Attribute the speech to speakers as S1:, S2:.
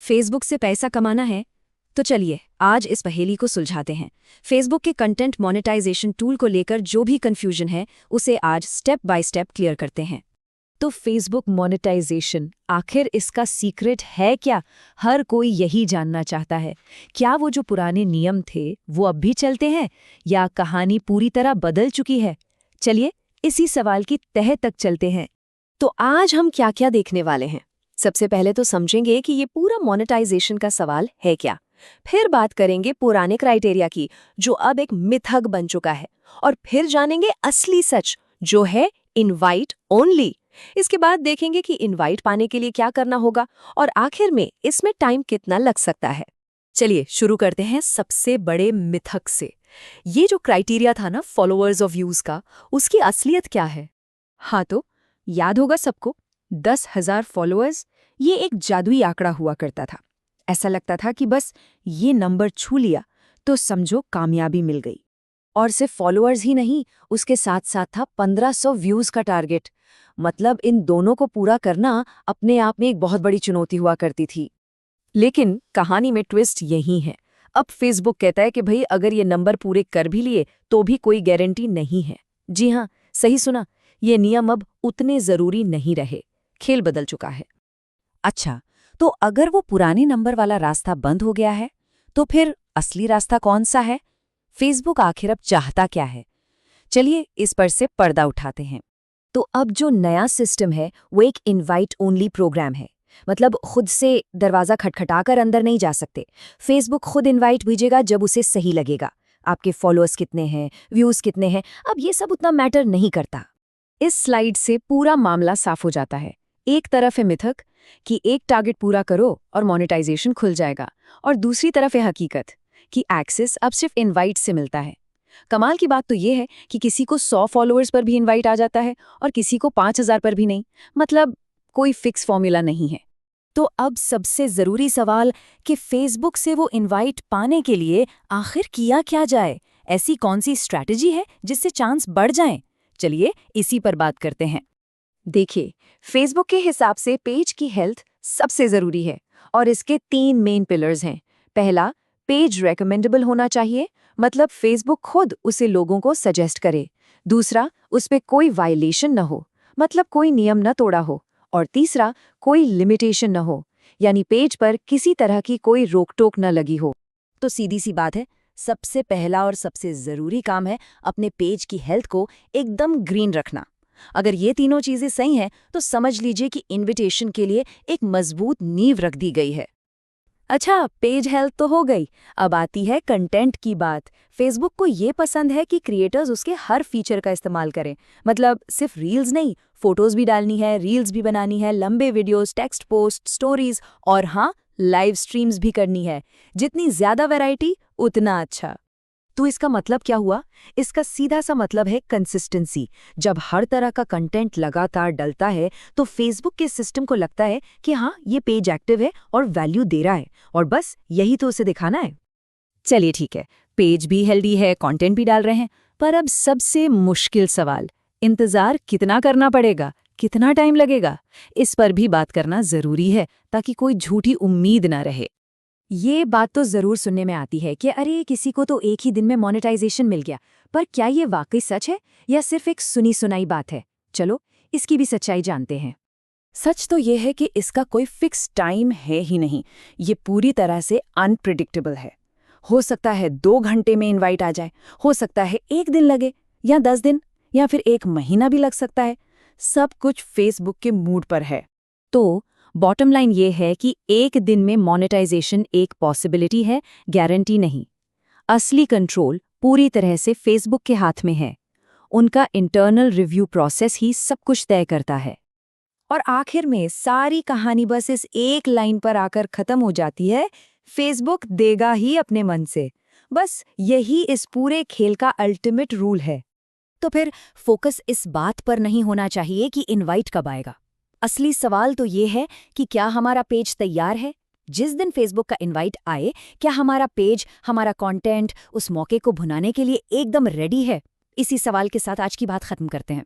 S1: Facebook से पैसा कमाना है? तो चलिए आज इस पहेली को सुलझाते हैं। फेसबुक के कंटेंट मोनेटाइजेशन टूल को लेकर जो भी कंफ्यूजन है उसे आज स्टेप बाय स्टेप क्लियर करते हैं।
S2: तो फेसबुक मोनेटाइजेशन, आखिर इसका सीक्रेट है क्या? हर कोई यही जानना चाहता है। क्या वो जो पुराने नियम थे वो अब भी चलते हैं या कहानी पूरी तरह बदल चुकी है? चलिए इसी सवाल की तह तक चलते हैं।
S1: तो आज हम क्या क्या देखने वाले हैं। सबसे पहले तो समझेंगे कि ये पूरा मोनेटाइजेशन का सवाल है क्या। फिर बात करेंगे पुराने क्राइटेरिया की जो अब एक मिथक बन चुका है, और फिर जानेंगे असली सच जो है इनवाइट ओनली। इसके बाद देखेंगे कि इनवाइट पाने के लिए क्या करना होगा, और आखिर में इसमें टाइम कितना लग सकता है। चलिए शुरू करते हैं सबसे बड़े मिथक से। ये जो क्राइटेरिया था ना फॉलोअर्स ऑफ व्यूज का, उसकी असलियत क्या है? हाँ, तो याद होगा सबको, 10,000 फॉलोअर्स ये एक जादुई आंकड़ा हुआ करता था। ऐसा लगता था कि बस ये नंबर छू लिया तो समझो कामयाबी मिल गई। और सिर्फ फॉलोअर्स ही नहीं, उसके साथ साथ था 1500 व्यूज का टारगेट। मतलब इन दोनों को पूरा करना अपने आप में एक बहुत बड़ी चुनौती हुआ करती थी। लेकिन कहानी में ट्विस्ट यही है। अब फेसबुक कहता है कि भाई अगर ये नंबर पूरे कर भी लिए तो भी कोई गारंटी नहीं है। जी हाँ, सही सुना, ये नियम अब उतने जरूरी नहीं रहे। खेल बदल चुका है। अच्छा, तो अगर वो पुराने नंबर वाला रास्ता बंद हो गया है तो फिर असली रास्ता कौन सा है? फेसबुक आखिर अब चाहता क्या है? चलिए इस पर से पर्दा उठाते हैं। तो अब जो नया सिस्टम है वो एक इनवाइट ओनली प्रोग्राम है। मतलब खुद से दरवाजा खटखटाकर अंदर नहीं जा सकते। फेसबुक खुद इनवाइट भेजेगा जब उसे सही लगेगा। आपके फॉलोअर्स कितने हैं, व्यूज कितने हैं, अब ये सब उतना मैटर नहीं करता। इस स्लाइड से पूरा मामला साफ हो जाता है। एक तरफ है मिथक कि एक टारगेट पूरा करो और मोनेटाइजेशन खुल जाएगा, और दूसरी तरफ है हकीकत कि एक्सेस अब सिर्फ इनवाइट से मिलता है। कमाल की बात तो ये है कि किसी को 100 फॉलोअर्स पर भी इनवाइट आ जाता है और किसी को 5,000 पर भी नहीं। मतलब कोई फिक्स फॉर्मूला नहीं है। तो अब सबसे जरूरी सवाल कि फेसबुक से वो इनवाइट पाने के लिए आखिर किया क्या जाए? ऐसी कौन सी स्ट्रैटेजी है जिससे चांस बढ़ जाएं? चलिए इसी पर बात करते हैं। देखिए, फेसबुक के हिसाब से पेज की हेल्थ सबसे जरूरी है, और इसके 3 मेन पिलर्स हैं। पहला, पेज रेकमेंडेबल होना चाहिए, मतलब फेसबुक खुद उसे लोगों को सजेस्ट करे। दूसरा, उस पे कोई वायलेशन न हो, मतलब कोई नियम न तोड़ा हो। और तीसरा, कोई लिमिटेशन न हो, यानी पेज पर किसी तरह की कोई रोक टोक न लगी हो। तो सीधी सी बात है, सबसे पहला और सबसे जरूरी काम है अपने पेज की हेल्थ को एकदम ग्रीन रखना। अगर ये तीनों चीजें सही हैं तो समझ लीजिए कि इनविटेशन के लिए एक मजबूत नींव रख दी गई है। अच्छा, पेज हेल्थ तो हो गई, अब आती है कंटेंट की बात। फेसबुक को ये पसंद है कि क्रिएटर्स उसके हर फीचर का इस्तेमाल करें। मतलब सिर्फ रील्स नहीं, फोटोज भी डालनी है, रील्स भी बनानी है, लंबे वीडियोस, टेक्स्ट पोस्ट, स्टोरीज, और हाँ, लाइव स्ट्रीम्स भी करनी है। जितनी ज्यादा वैरायटी उतना अच्छा। तो इसका मतलब क्या हुआ? इसका सीधा सा मतलब है कंसिस्टेंसी। जब हर तरह का कंटेंट लगातार डलता है तो फेसबुक के सिस्टम को लगता है कि हाँ, ये पेज एक्टिव है और वैल्यू दे रहा है, और बस यही तो उसे दिखाना है। चलिए ठीक है, पेज भी हेल्दी है, कंटेंट भी डाल रहे हैं, पर अब सबसे मुश्किल सवाल, इंतजार कितना करना पड़ेगा, कितना टाइम लगेगा? इस पर भी बात करना जरूरी है ताकि कोई झूठी उम्मीद ना रहे। ये बात तो जरूर सुनने में आती है कि अरे किसी को तो एक ही दिन में मोनेटाइजेशन मिल गया, पर क्या ये वाकई सच है या सिर्फ एक सुनी सुनाई बात है? चलो इसकी भी सच्चाई जानते हैं। सच तो ये है कि इसका कोई फिक्स टाइम है ही नहीं। ये पूरी तरह से अनप्रिडिक्टेबल है। हो सकता है 2 घंटे में इनवाइट आ जाए, हो सकता है 1 दिन लगे, या 10 दिन, या फिर 1 महीना भी लग सकता है। सब कुछ फेसबुक के मूड पर है। तो बॉटम लाइन ये है कि एक दिन में मोनेटाइजेशन एक पॉसिबिलिटी है, गारंटी नहीं। असली कंट्रोल पूरी तरह से फेसबुक के हाथ में है। उनका इंटरनल रिव्यू प्रोसेस ही सब कुछ तय करता है। और आखिर में सारी कहानी बस इस एक लाइन पर आकर खत्म हो जाती है, फेसबुक देगा ही अपने मन से। बस यही इस पूरे खेल का अल्टीमेट रूल है। तो फिर फोकस इस बात पर नहीं होना चाहिए कि इनवाइट कब आएगा। असली सवाल तो ये है कि क्या हमारा पेज तैयार है? जिस दिन फेसबुक का इनवाइट आए, क्या हमारा पेज, हमारा कंटेंट उस मौके को भुनाने के लिए एकदम रेडी है? इसी सवाल के साथ आज की बात खत्म करते हैं।